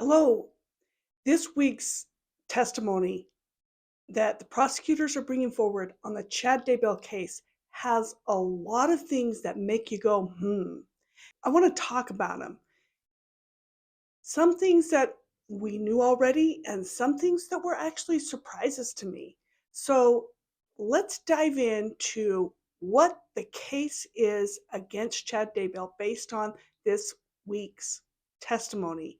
Hello. This week's testimony that the prosecutors are bringing forward on the Chad Daybell case has a lot of things that make you go, I want to talk about them. Some things that we knew already, and some things that were actually surprises to me. So let's dive into what the case is against Chad Daybell based on this week's testimony.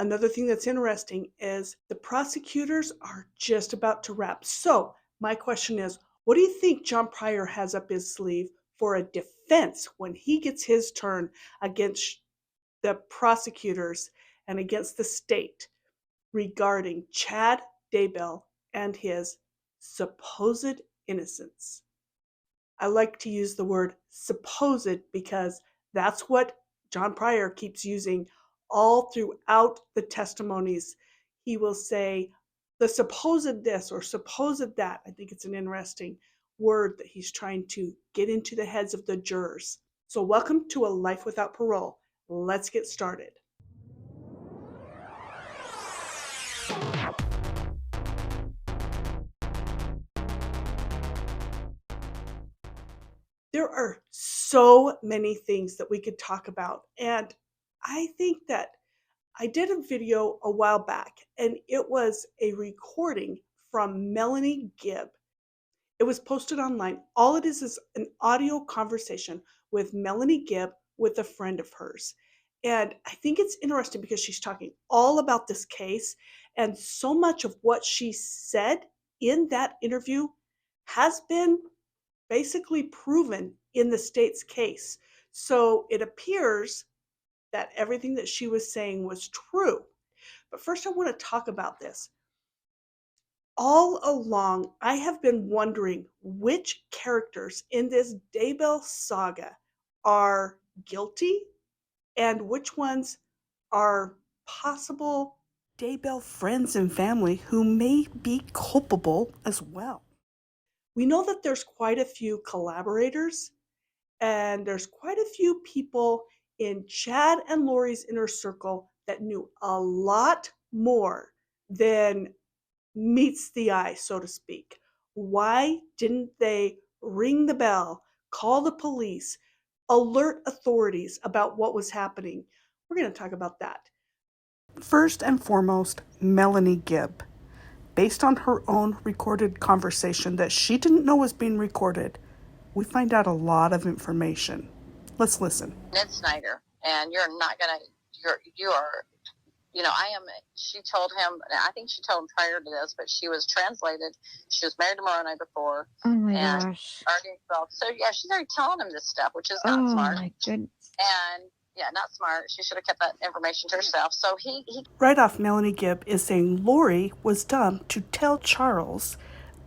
Another thing that's interesting is the prosecutors are just about to wrap. So, my question is, what do you think John Pryor has up his sleeve for a defense when he gets his turn against the prosecutors and against the state regarding Chad Daybell and his supposed innocence? I like to use the word supposed because that's what John Pryor keeps using all throughout the testimonies. He will say the supposed this or supposed that. I think it's an interesting word that he's trying to get into the heads of the jurors. So, welcome to A Life Without Parole. Let's get started. There are so many things that we could talk about. And I think that I did a video a while back, and it was a recording from Melanie Gibb. It was posted online. All it is an audio conversation with Melanie Gibb with a friend of hers. And I think it's interesting because she's talking all about this case, and so much of what she said in that interview has been basically proven in the state's case. So it appears that everything that she was saying was true. But first, I want to talk about this. All along, I have been wondering which characters in this Daybell saga are guilty and which ones are possible Daybell friends and family who may be culpable as well. We know that there's quite a few collaborators and there's quite a few people in Chad and Lori's inner circle that knew a lot more than meets the eye, so to speak. Why didn't they ring the bell, call the police, alert authorities about what was happening? We're going to talk about that. First and foremost, Melanie Gibb. Based on her own recorded conversation that she didn't know was being recorded, we find out a lot of information. Let's listen. Ned Snyder, and you're not gonna, you are, I am. She told him. I think she told him prior to this, but she was translated. She was married tomorrow night before. Oh my and gosh. Already felt, so yeah, she's already telling him this stuff, which is not smart. Oh my goodness. And yeah, not smart. She should have kept that information to herself. So he Right off, Melanie Gibb is saying Lori was dumb to tell Charles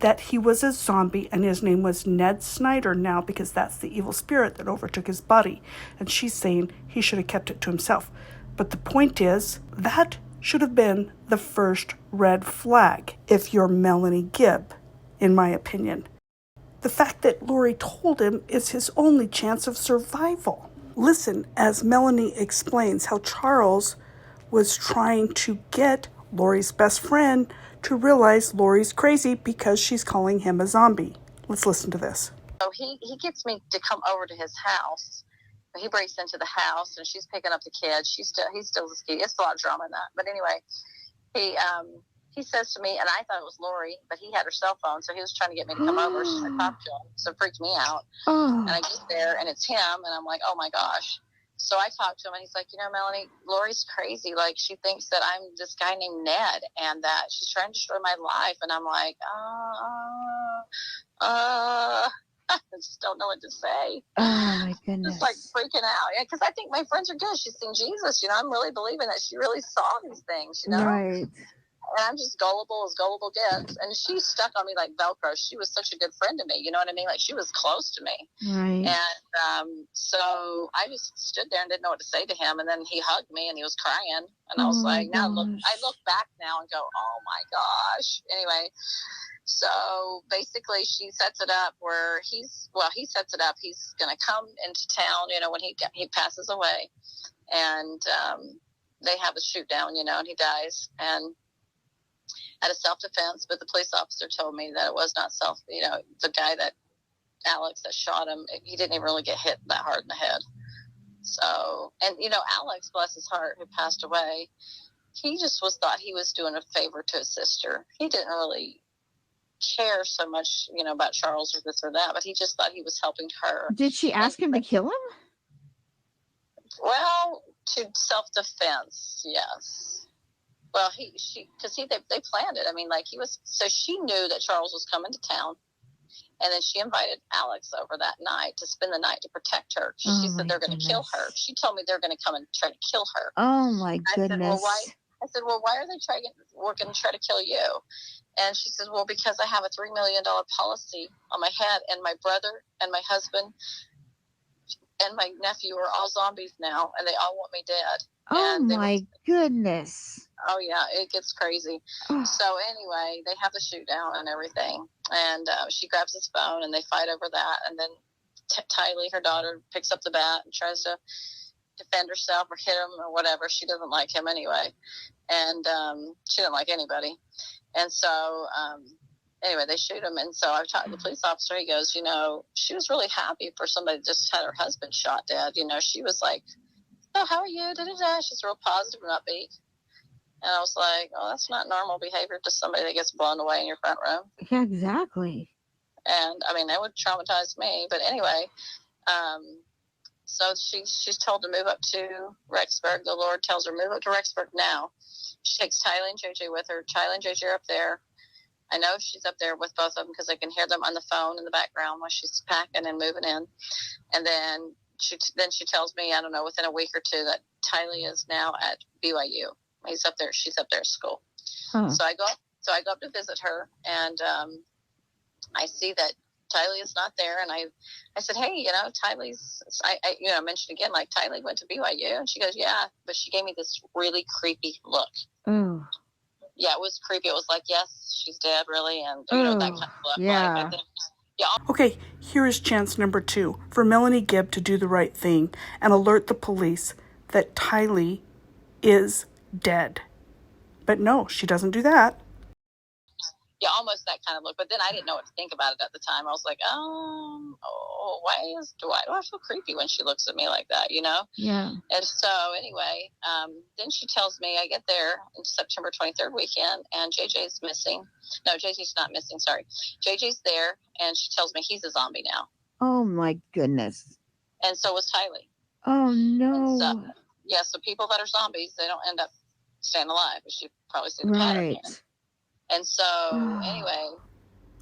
that he was a zombie and his name was Ned Snyder now because that's the evil spirit that overtook his body. And she's saying he should have kept it to himself. But the point is, that should have been the first red flag if you're Melanie Gibb, in my opinion. The fact that Lori told him is his only chance of survival. Listen as Melanie explains how Charles was trying to get Lori's best friend to realize Lori's crazy because she's calling him a zombie. Let's listen to this. So he gets me to come over to his house. He breaks into the house and she's picking up the kids. He's still skinny. It's a lot of drama in that. But anyway, he says to me, and I thought it was Lori, but he had her cell phone, so he was trying to get me to come over. So I talked to him, so it freaked me out. And I get there and it's him, and I'm like, oh my gosh. So I talked to him, and he's like, Melanie, Lori's crazy. Like, she thinks that I'm this guy named Ned, and that she's trying to destroy my life. And I'm like, I just don't know what to say. Oh my goodness. Just like freaking out. Yeah, because I think my friends are good. She's seen Jesus. I'm really believing that she really saw these things, Right. And I'm just gullible as gullible gets. And she stuck on me like Velcro. She was such a good friend to me. You know what I mean? Like, she was close to me. Right. And so I just stood there and didn't know what to say to him. And then he hugged me and he was crying. And I was like, I look back now and go, oh my gosh. Anyway, so basically she sets it up where he sets it up. He's going to come into town, when he passes away. And they have a shoot down, and he dies, and out of self-defense. But the police officer told me that it was not the guy that Alex that shot him, he didn't even really get hit that hard in the head. So, and Alex, bless his heart, who passed away, he just thought he was doing a favor to his sister. He didn't really care so much, about Charles or this or that, but he just thought he was helping her. Did she ask him to kill him? Well, to self-defense, yes. Well, they planned it. I mean, so she knew that Charles was coming to town, and then she invited Alex over that night to spend the night to protect her. She said they're going to kill her. She told me they're going to come and try to kill her. Oh my goodness. I said, well, why are they going to try to kill you? And she said, well, because I have a $3 million policy on my head, and my brother and my husband and my nephew are all zombies now, and they all want me dead. Oh my goodness. Oh yeah, it gets crazy. So anyway, they have the shoot down and everything, and she grabs his phone and they fight over that, and then Tylee, her daughter, picks up the bat and tries to defend herself or hit him or whatever. She doesn't like him anyway, and she doesn't like anybody, and so anyway, they shoot him. And so I've talked to the police officer. He goes, she was really happy for somebody that just had her husband shot dead. She was like, oh, how are you? She's real positive and upbeat. And I was like, oh, that's not normal behavior to somebody that gets blown away in your front room. Yeah, exactly. And I mean, that would traumatize me. But anyway, so she's told to move up to Rexburg. The Lord tells her, move up to Rexburg now. She takes Tylee and JJ with her. Tylee and JJ are up there. I know she's up there with both of them because I can hear them on the phone in the background while she's packing and moving in. And then she tells me, I don't know, within a week or two, that Tylee is now at BYU. He's up there. She's up there at school. Huh. So I go up to visit her, and I see that Tylee is not there. And I said, hey, Tylee's. I mentioned again, like, Tylee went to BYU, and she goes, yeah, but she gave me this really creepy look. Oh. Yeah, it was creepy. It was like, yes, she's dead, really, and that kind of look. Yeah. Like, I think, yeah. Okay, here is chance number 2 for Melanie Gibb to do the right thing and alert the police that Tylee is dead. But no, she doesn't do that. Yeah, almost that kind of look. But then I didn't know what to think about it at the time. I was like, why do I feel creepy when she looks at me like that, Yeah. And so anyway, then she tells me, I get there in September 23rd weekend, and JJ's missing. No, JJ's not missing, sorry. JJ's there, and she tells me he's a zombie now. Oh my goodness. And so was Tylee. Oh no. So people that are zombies, they don't end up staying alive, as you probably see the pattern here. And so, anyway.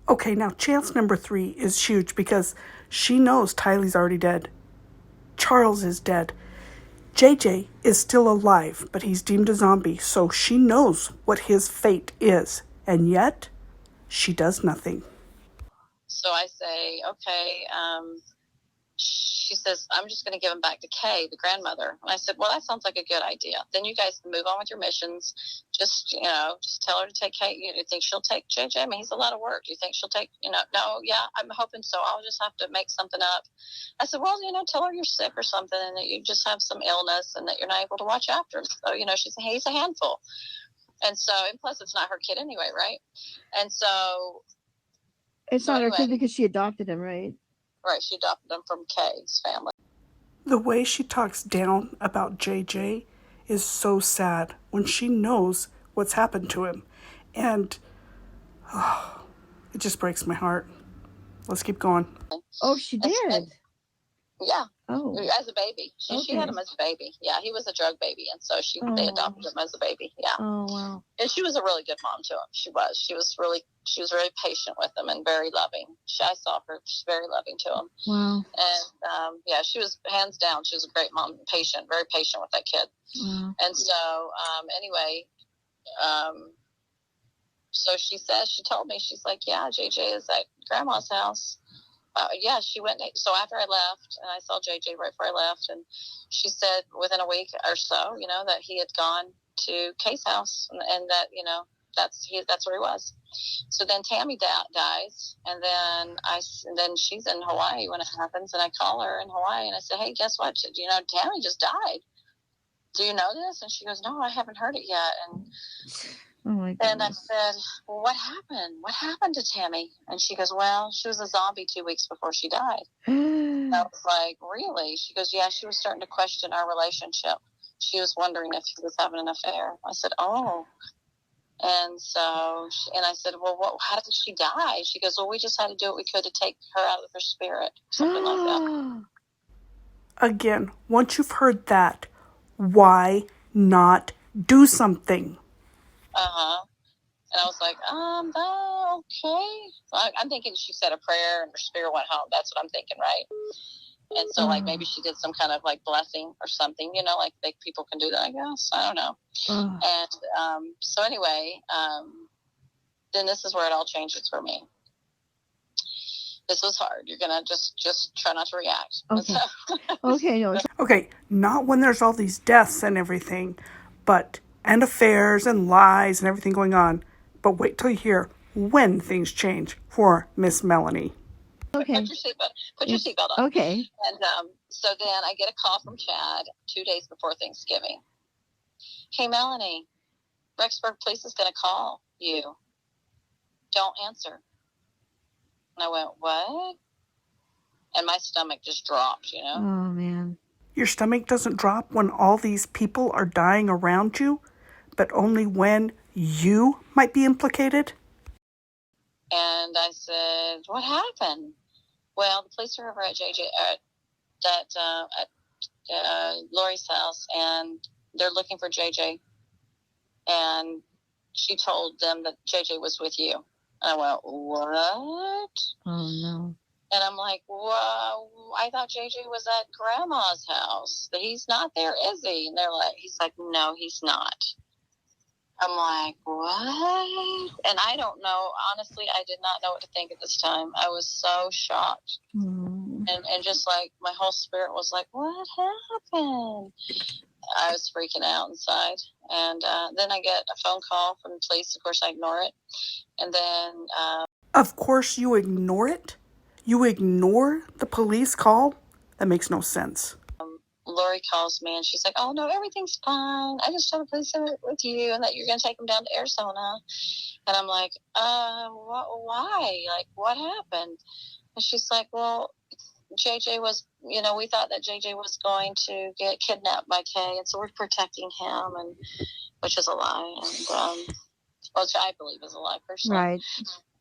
Okay, now chance number 3 is huge because she knows Tylee's already dead. Charles is dead. JJ is still alive, but he's deemed a zombie, so she knows what his fate is. And yet, she does nothing. So I say, okay, she says, I'm just going to give him back to Kay, the grandmother. And I said, well, that sounds like a good idea. Then you guys can move on with your missions. Just tell her to take Kay. You think she'll take JJ? I mean, he's a lot of work. Do you think she'll take, no, yeah, I'm hoping so. I'll just have to make something up. I said, well, tell her you're sick or something and that you just have some illness and that you're not able to watch after him. So, she said, hey, he's a handful. And so, and plus it's not her kid anyway, right? And so. It's not her kid because she adopted him, right? Right, she adopted him from Kay's family. The way she talks down about JJ is so sad when she knows what's happened to him. And it just breaks my heart. Let's keep going. Oh, she did? Yeah. Oh. As a baby. She had him as a baby. Yeah, he was a drug baby, and so they adopted him as a baby. Yeah. Oh, wow. And she was a really good mom to him. She was very patient with him and very loving. I saw her. She's very loving to him. Wow. And she was hands down. She was a great mom, patient, very patient with that kid. Wow. And so anyway, so she told me, she's like, yeah, JJ is at grandma's house. She went. So after I left, and I saw JJ right before I left, and she said within a week or so, that he had gone to Kay's house, and that that's where he was. So then Tammy dies, and then she's in Hawaii when it happens, and I call her in Hawaii, and I said, hey, guess what? Tammy just died. do you know this? And she goes, no, I haven't heard it yet. And Oh my goodness. And I said, well, what happened? What happened to Tammy? And she goes, well, she was a zombie 2 weeks before she died. I was like, really? She goes, yeah, she was starting to question our relationship. She was wondering if he was having an affair. I said, oh. And so, and I said, well, how did she die? She goes, well, we just had to do what we could to take her out of her spirit, something like that. Again, once you've heard that, why not do something? And I was like, okay. I'm thinking she said a prayer and her spirit went home. That's what I'm thinking, right? And so, like, maybe she did some kind of, like, blessing or something, you know, like people can do that, I guess. I don't know. And so anyway, then this is where it all changes for me. This was hard. You're going to just try not to react. Okay. Okay. No. Okay, not when there's all these deaths and everything, and affairs and lies and everything going on. But wait till you hear when things change for Miss Melanie. Okay. Put your seatbelt on. Okay. And so then I get a call from Chad 2 days before Thanksgiving. Hey, Melanie, Rexburg Police is going to call you. Don't answer. And I went, what? And my stomach just dropped, you know? Oh, man. Your stomach doesn't drop when all these people are dying around you, but only when you might be implicated? And I said, what happened? Well, the police are over at Lori's house, and they're looking for JJ. And she told them that JJ was with you. And I went, what? Oh, no. And I'm like, well, I thought JJ was at Grandma's house. He's not there, is he? And he's like, no, he's not. I'm like, what? And I don't know. Honestly, I did not know what to think at this time. I was so shocked. And just like my whole spirit was like, what happened? I was freaking out inside. And then I get a phone call from the police. Of course, I ignore it. And then... Of course you ignore it? You ignore the police call? That makes no sense. Lori calls me and she's like, oh, no, everything's fine. I just told the police with you and that you're going to take them down to Arizona. And I'm like, why? Like, what happened? And she's like, well, JJ was, we thought that JJ was going to get kidnapped by Kay, and so we're protecting him, and which is a lie, and which I believe is a lie personally. Right.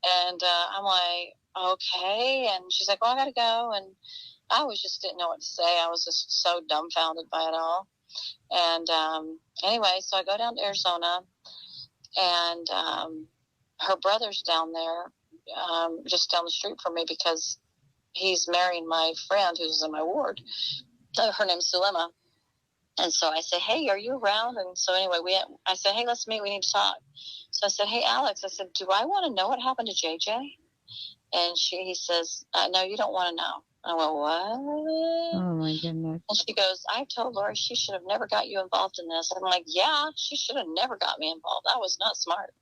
And I'm like, okay. And she's like, well, I got to go. And I just didn't know what to say. I was just so dumbfounded by it all. And anyway, so I go down to Arizona, and her brother's down there, just down the street from me, because he's marrying my friend who's in my ward. Her name's Sulema. And so I say, hey, are you around? And so anyway, I said, hey, let's meet. We need to talk. So I said, hey, Alex, I said, do I want to know what happened to JJ? And he says, no, you don't want to know. I went, what? Oh, my goodness. And she goes, I told Lori she should have never got you involved in this. I'm like, yeah, she should have never got me involved. That was not smart.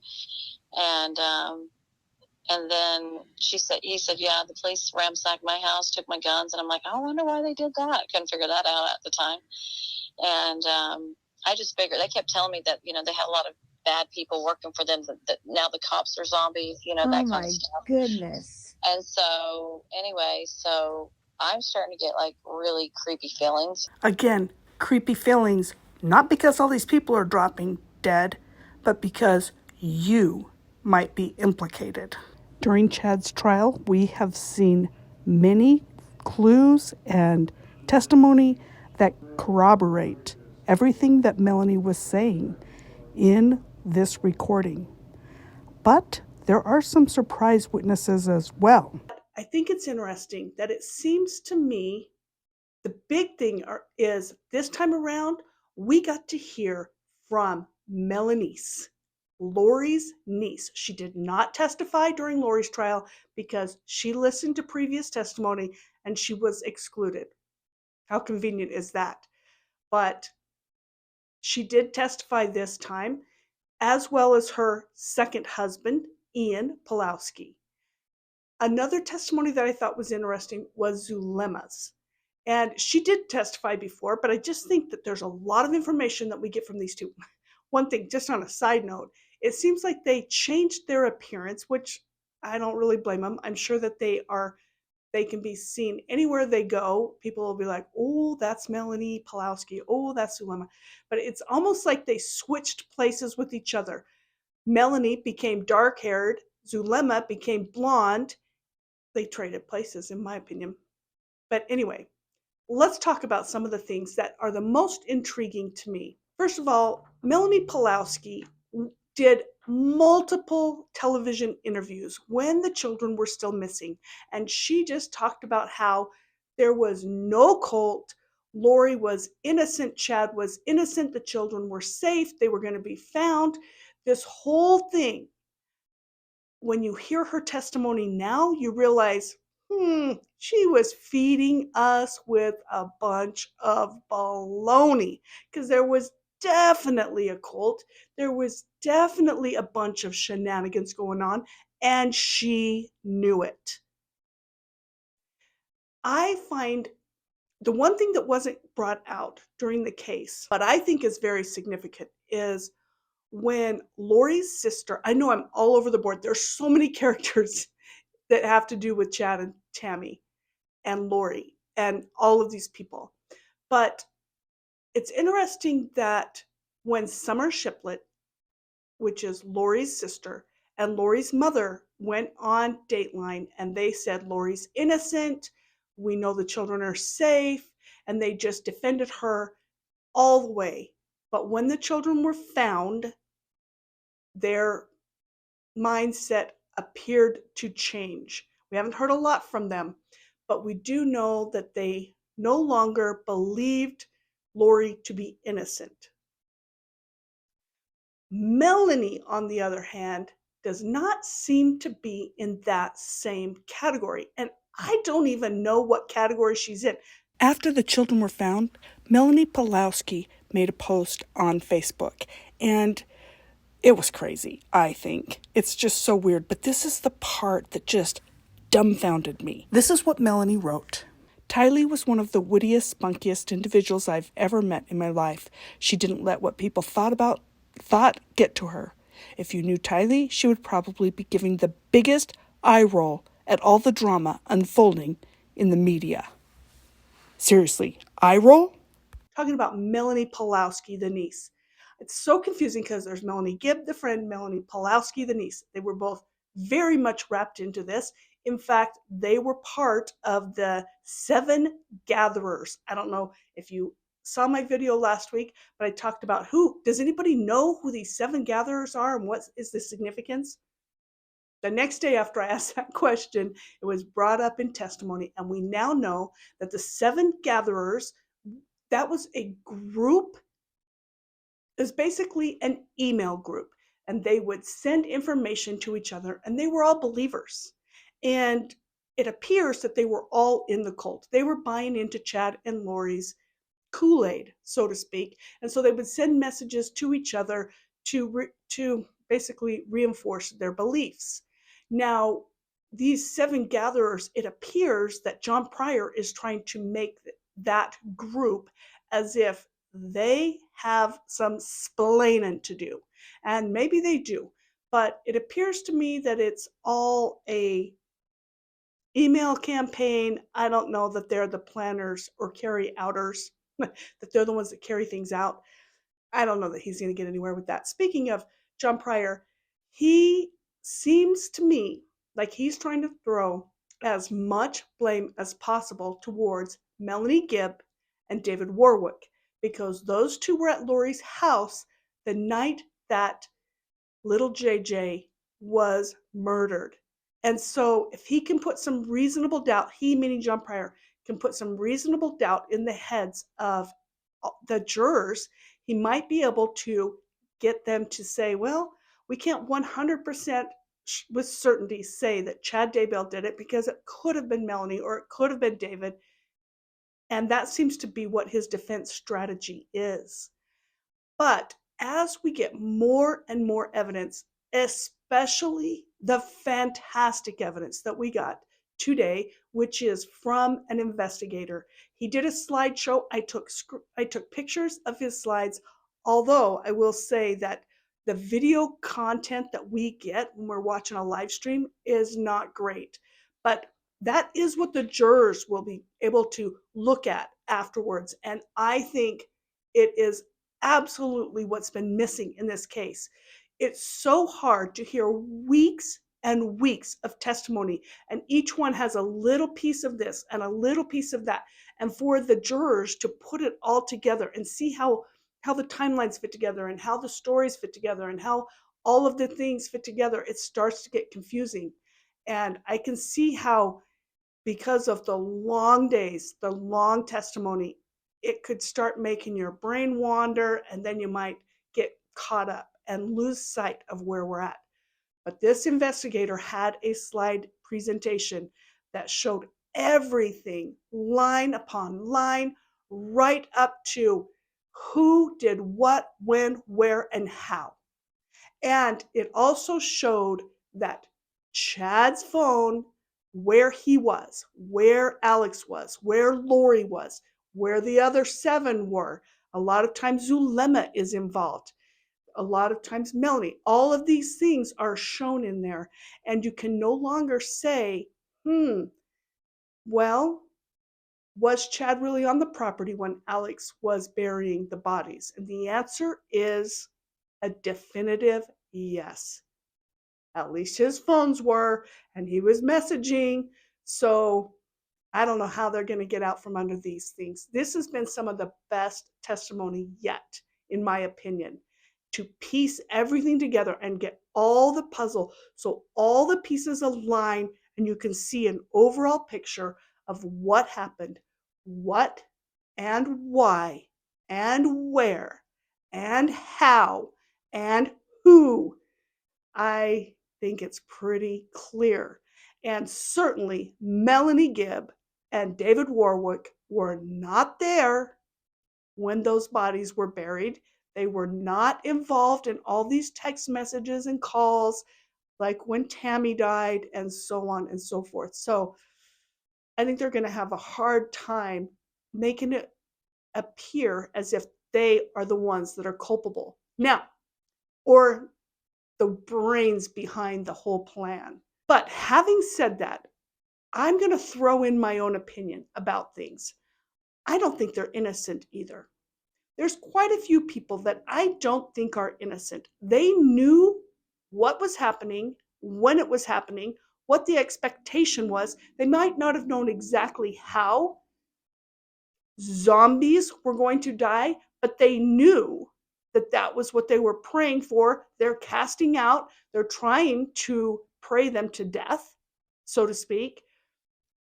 And then he said, yeah, the police ransacked my house, took my guns. And I'm like, I wonder why they did that. I couldn't figure that out at the time. And I just figured, they kept telling me that, they had a lot of bad people working for them, that now the cops are zombies, that kind of stuff. Oh, my goodness. And so, anyway, I'm starting to get, like, really creepy feelings. Again, creepy feelings, not because all these people are dropping dead, but because you might be implicated. During Chad's trial, we have seen many clues and testimony that corroborate everything that Melanie was saying in this recording. But there are some surprise witnesses as well. I think it's interesting that it seems to me the big thing is this time around, we got to hear from Melanie's, Lori's niece. She did not testify during Lori's trial because she listened to previous testimony and she was excluded. How convenient is that? But she did testify this time, as well as her second husband, Ian Pulowski. Another testimony that I thought was interesting was Zulema's. And she did testify before, but I just think that there's a lot of information that we get from these two. One thing, just on a side note, it seems like they changed their appearance, which I don't really blame them. I'm sure that they can be seen anywhere they go. People will be like, oh, that's Melanie Pawlowski. Oh, that's Zulema. But it's almost like they switched places with each other. Melanie became dark haired, Zulema became blonde. They traded places, in my opinion. But anyway, let's talk about some of the things that are the most intriguing to me. First of all, Melanie Pawlowski did multiple television interviews when the children were still missing, and she just talked about how there was no cult. Lori was innocent, Chad was innocent, the children were safe, they were going to be found. This whole thing, when you hear her testimony now, you realize, she was feeding us with a bunch of baloney, because there was definitely a cult. There was definitely a bunch of shenanigans going on, and she knew it. I find the one thing that wasn't brought out during the case, but I think is very significant, is when Lori's sister, I know I'm all over the board. There's so many characters that have to do with Chad and Tammy and Lori and all of these people. But it's interesting that when Summer Shiplet, which is Lori's sister, and Lori's mother went on Dateline and they said Lori's innocent, we know the children are safe, and they just defended her all the way. But when the children were found, their mindset appeared to change. We haven't heard a lot from them, but we do know that they no longer believed Lori to be innocent. Melanie, on the other hand, does not seem to be in that same category. And I don't even know what category she's in. After the children were found, Melanie Pawlowski made a post on Facebook, and it was crazy, I think. It's just so weird. But this is the part that just dumbfounded me. This is what Melanie wrote. Tylee was one of the wittiest, spunkiest individuals I've ever met in my life. She didn't let what people thought get to her. If you knew Tylee, she would probably be giving the biggest eye roll at all the drama unfolding in the media. Seriously, eye roll? Talking about Melanie Pawlowski, the niece. It's so confusing because there's Melanie Gibb, the friend, Melanie Pawlowski, the niece. They were both very much wrapped into this. In fact, they were part of the 7 gatherers. I don't know if you saw my video last week, but I talked about does anybody know who these 7 gatherers are and what is the significance? The next day after I asked that question, it was brought up in testimony, and we now know that the 7 gatherers, that was a group. It was basically an email group, and they would send information to each other, and they were all believers. And it appears that they were all in the cult. They were buying into Chad and Lori's Kool-Aid, so to speak. And so they would send messages to each other to basically reinforce their beliefs. Now, these 7 gatherers, it appears that John Pryor is trying to make that group as if they have some splaining to do. And maybe they do. But it appears to me that it's all a email campaign. I don't know that they're the planners or carry outers, that they're the ones that carry things out. I don't know that he's going to get anywhere with that. Speaking of John Pryor, he seems to me like he's trying to throw as much blame as possible towards Melanie Gibb and David Warwick, because those two were at Lori's house the night that little JJ was murdered. And so if he can put some reasonable doubt, he meaning John Pryor, can put some reasonable doubt in the heads of the jurors, he might be able to get them to say, well, we can't 100% with certainty say that Chad Daybell did it, because it could have been Melanie or it could have been David. And that seems to be what his defense strategy is. But as we get more and more evidence, especially the fantastic evidence that we got today, which is from an investigator. He did a slideshow. I took pictures of his slides, although I will say that the video content that we get when we're watching a live stream is not great. But that is what the jurors will be able to look at afterwards. And I think it is absolutely what's been missing in this case. It's so hard to hear weeks and weeks of testimony, and each one has a little piece of this and a little piece of that. And for the jurors to put it all together and see how the timelines fit together and how the stories fit together and how all of the things fit together, it starts to get confusing. And I can see how, because of the long days, the long testimony, it could start making your brain wander, and then you might get caught up and lose sight of where we're at. But this investigator had a slide presentation that showed everything line upon line, right up to who did what, when, where, and how. And it also showed that Chad's phone, where he was, where Alex was, where Lori was, where the other 7 were. A lot of times Zulema is involved. A lot of times Melanie. All of these things are shown in there. And you can no longer say, well, was Chad really on the property when Alex was burying the bodies? And the answer is a definitive yes. At least his phones were, and he was messaging. So I don't know how they're going to get out from under these things. This has been some of the best testimony yet, in my opinion, to piece everything together and get all the puzzle so all the pieces align and you can see an overall picture of what happened, what and why and where and how and who. I think it's pretty clear. And certainly Melanie Gibb and David Warwick were not there when those bodies were buried. They were not involved in all these text messages and calls like when Tammy died and so on and so forth. So I think they're going to have a hard time making it appear as if they are the ones that are culpable. Now, or the brains behind the whole plan. But having said that, I'm going to throw in my own opinion about things. I don't think they're innocent either. There's quite a few people that I don't think are innocent. They knew what was happening, when it was happening, what the expectation was. They might not have known exactly how zombies were going to die, but they knew that that was what they were praying for. They're casting out, they're trying to pray them to death, so to speak.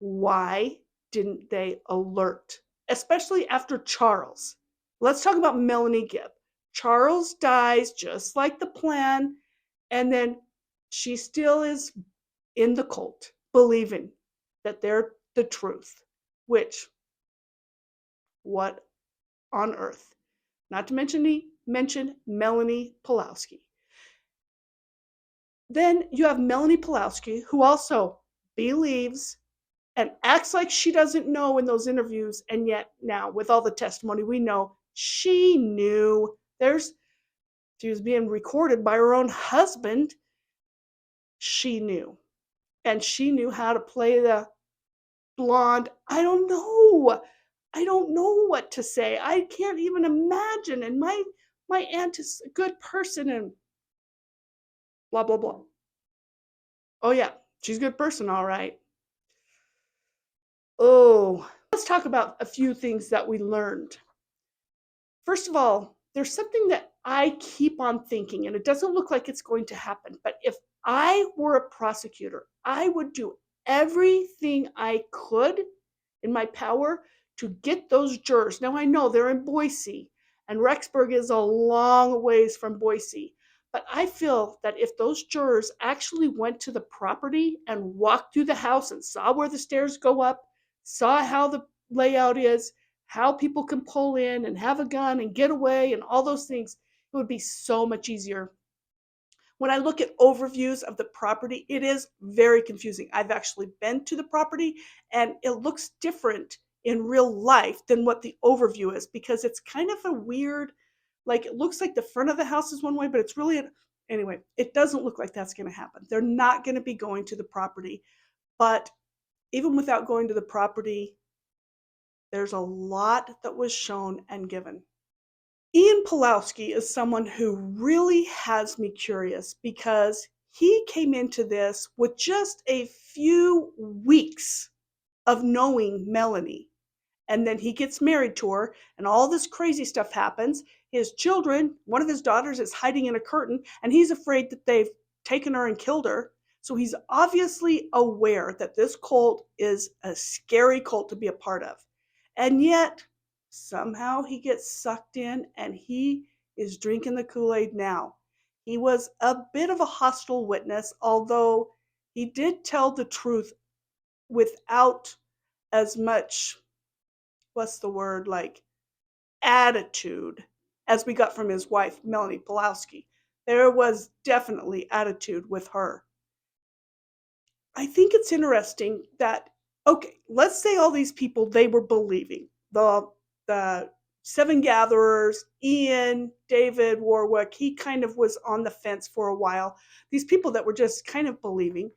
Why didn't they alert? Especially after Charles. Let's talk about Melanie Gibb. Charles dies just like the plan, and then she still is in the cult, believing that they're the truth, which, what on earth? Not to mention Melanie Pulowski. Then you have Melanie Pulowski, who also believes and acts like she doesn't know in those interviews, and yet now with all the testimony we know she knew. She was being recorded by her own husband. She knew, and she knew how to play the blonde. I don't know what to say. I can't even imagine. And my aunt is a good person and blah blah blah. Oh yeah, she's a good person, all right. Oh, let's talk about a few things that we learned. First of all, there's something that I keep on thinking, and it doesn't look like it's going to happen, but if I were a prosecutor, I would do everything I could in my power to get those jurors. Now I know they're in Boise, and Rexburg is a long ways from Boise, but I feel that if those jurors actually went to the property and walked through the house and saw where the stairs go up, saw how the layout is, how people can pull in and have a gun and get away and all those things, it would be so much easier. When I look at overviews of the property, it is very confusing. I've actually been to the property and it looks different in real life than what the overview is because it's kind of a weird, like it looks like the front of the house is one way, but it's really, anyway, it doesn't look like that's going to happen. They're not going to be going to the property. But even without going to the property, there's a lot that was shown and given. Ian Pulowski is someone who really has me curious because he came into this with just a few weeks of knowing Melanie. And then he gets married to her, and all this crazy stuff happens. His children, one of his daughters is hiding in a curtain, and he's afraid that they've taken her and killed her. So he's obviously aware that this cult is a scary cult to be a part of. And yet, somehow he gets sucked in and he is drinking the Kool-Aid now. He was a bit of a hostile witness, although he did tell the truth without as much, what's the word, like attitude as we got from his wife, Melanie Pulowski. There was definitely attitude with her. I think it's interesting that, okay, let's say all these people, they were believing. The seven gatherers, Ian, David, Warwick, he kind of was on the fence for a while. These people that were just kind of believing.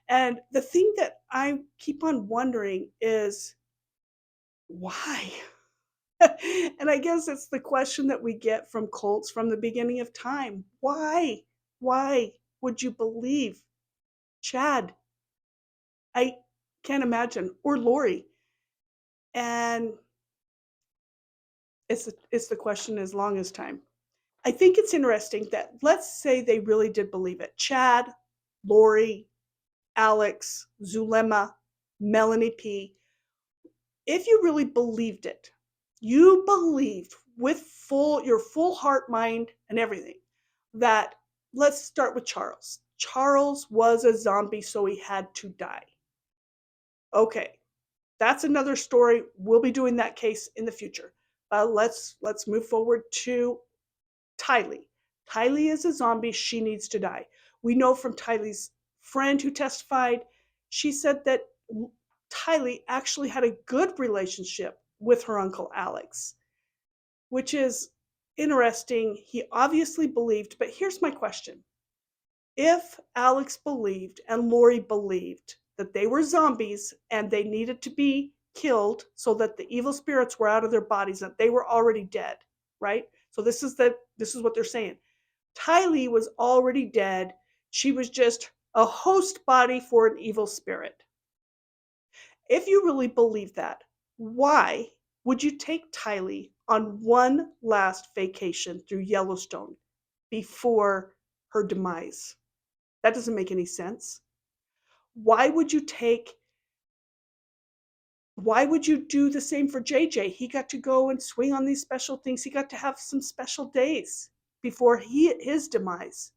And the thing that I keep on wondering is why? And I guess it's the question that we get from cults from the beginning of time. Why? Why would you believe Chad? I can't imagine. Or Lori. And it's the question as long as time. I think it's interesting that let's say they really did believe it. Chad, Lori, Alex, Zulema, Melanie P. If you really believed it, you believed with your full heart, mind, and everything that, let's start with Charles. Charles was a zombie, so he had to die. Okay, that's another story. We'll be doing that case in the future. Let's move forward to Tylee. Tylee is a zombie. She needs to die. We know from Tylee's friend who testified, she said that Tylee actually had a good relationship with her uncle Alex, which is interesting. He obviously believed, but here's my question. If Alex believed and Lori believed that they were zombies and they needed to be killed so that the evil spirits were out of their bodies, that they were already dead, right? So this is what they're saying. Tylee was already dead. She was just a host body for an evil spirit. If you really believe that, why would you take Tylee on one last vacation through Yellowstone before her demise? That doesn't make any sense. Why would you do the same for JJ? He got to go and swing on these special things. He got to have some special days before his demise.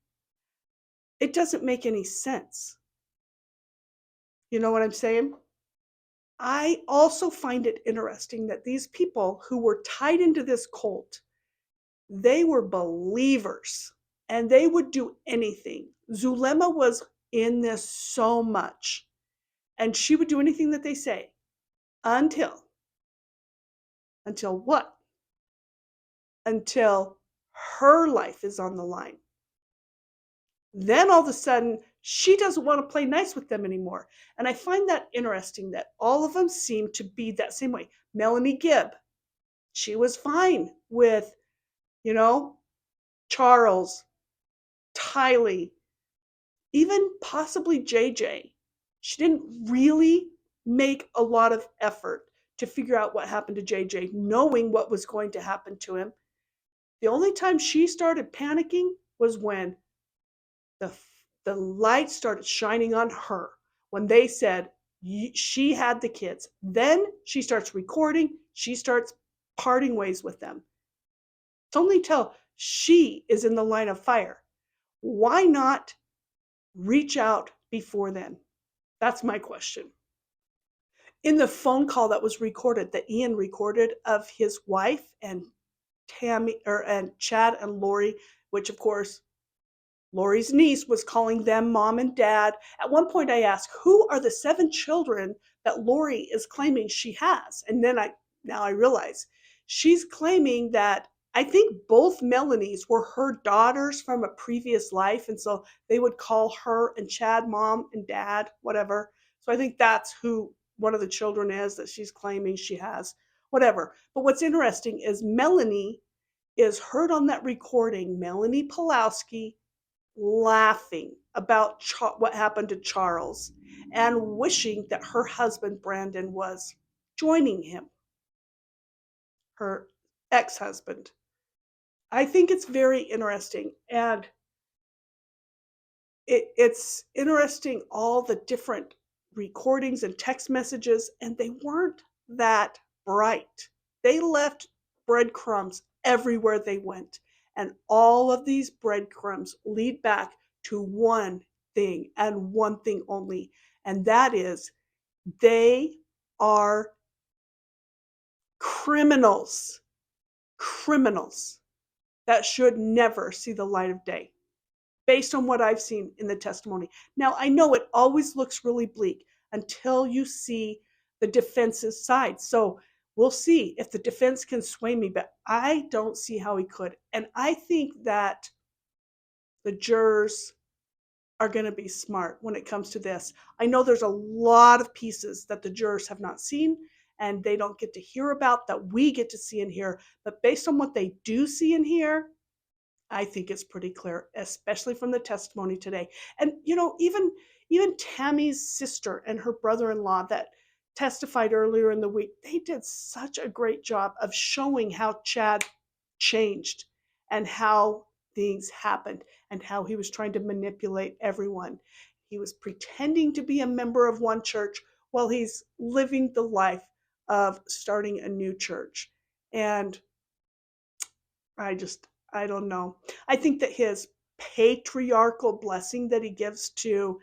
It doesn't make any sense. You know what I'm saying? I also find it interesting that these people who were tied into this cult, they were believers and they would do anything. Zulema was in this so much, and she would do anything that they say until what? Until her life is on the line. Then all of a sudden, she doesn't want to play nice with them anymore. And I find that interesting that all of them seem to be that same way. Melanie Gibb, she was fine with, Charles, Tylee, even possibly JJ. She didn't really make a lot of effort to figure out what happened to JJ, knowing what was going to happen to him. The only time she started panicking was when the light started shining on her, when they said she had the kids. Then she starts recording, she starts parting ways with them. It's only till she is in the line of fire. Why not reach out before then? That's my question. In the phone call that was recorded, that Ian recorded of his wife and Chad and Lori, which of course Lori's niece was calling them mom and dad. At one point, I asked, "Who are the 7 children that Lori is claiming she has?" And then now I realize she's claiming that I think both Melanies were her daughters from a previous life, and so they would call her and Chad mom and dad, whatever. So I think that's who one of the children is that she's claiming she has, whatever. But what's interesting is Melanie is heard on that recording, Melanie Pulowski, laughing about what happened to Charles and wishing that her husband Brandon was joining him, her ex-husband. I think it's very interesting, and it's interesting all the different recordings and text messages, and they weren't that bright. They left breadcrumbs everywhere they went, and all of these breadcrumbs lead back to one thing and one thing only, and that is they are criminals. Criminals that should never see the light of day, based on what I've seen in the testimony. Now, I know it always looks really bleak until you see the defense's side. So we'll see if the defense can sway me, but I don't see how he could. And I think that the jurors are going to be smart when it comes to this. I know there's a lot of pieces that the jurors have not seen and they don't get to hear about that we get to see and hear. But based on what they do see and hear, I think it's pretty clear, especially from the testimony today. And even Tammy's sister and her brother-in-law that testified earlier in the week, they did such a great job of showing how Chad changed and how things happened and how he was trying to manipulate everyone. He was pretending to be a member of one church while he's living the life of starting a new church. And I don't know. I think that his patriarchal blessing that he gives to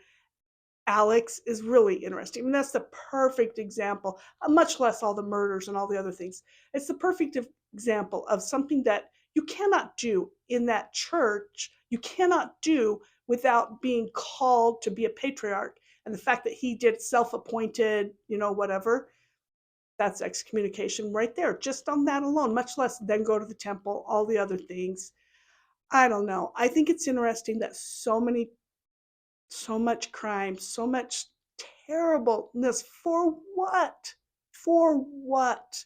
Alex is really interesting. I mean, that's the perfect example, much less all the murders and all the other things. It's the perfect example of something that you cannot do in that church. You cannot do without being called to be a patriarch. And the fact that he did self appointed, whatever, that's excommunication right there, just on that alone, much less then go to the temple, all the other things. I don't know. I think it's interesting that so much crime, so much terribleness. For what? For what?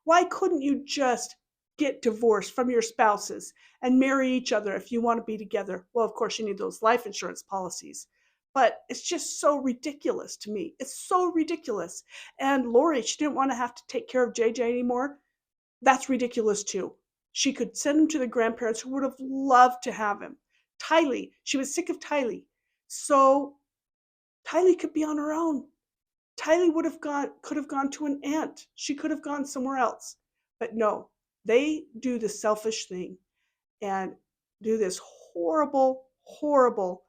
Why couldn't you just get divorced from your spouses and marry each other if you want to be together? Well, of course, you need those life insurance policies. But it's just so ridiculous to me. It's so ridiculous. And Lori, she didn't want to have to take care of JJ anymore. That's ridiculous too. She could send him to the grandparents who would have loved to have him. Tylee, she was sick of Tylee. So Tylee could be on her own. Tylee could have gone to an aunt. She could have gone somewhere else. But no, they do the selfish thing and do this horrible, horrible,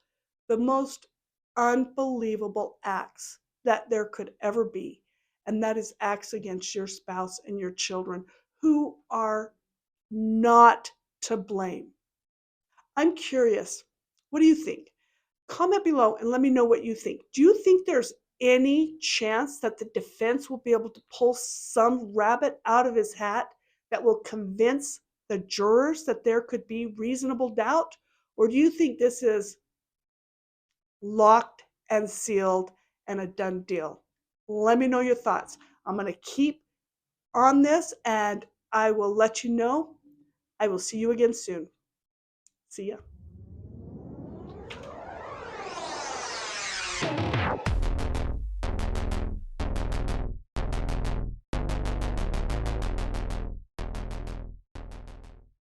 the most unbelievable acts that there could ever be. And that is acts against your spouse and your children who are not to blame. I'm curious. What do you think? Comment below and let me know what you think. Do you think there's any chance that the defense will be able to pull some rabbit out of his hat that will convince the jurors that there could be reasonable doubt? Or do you think this is locked and sealed and a done deal? Let me know your thoughts. I'm going to keep on this and I will let you know. I will see you again soon. See ya.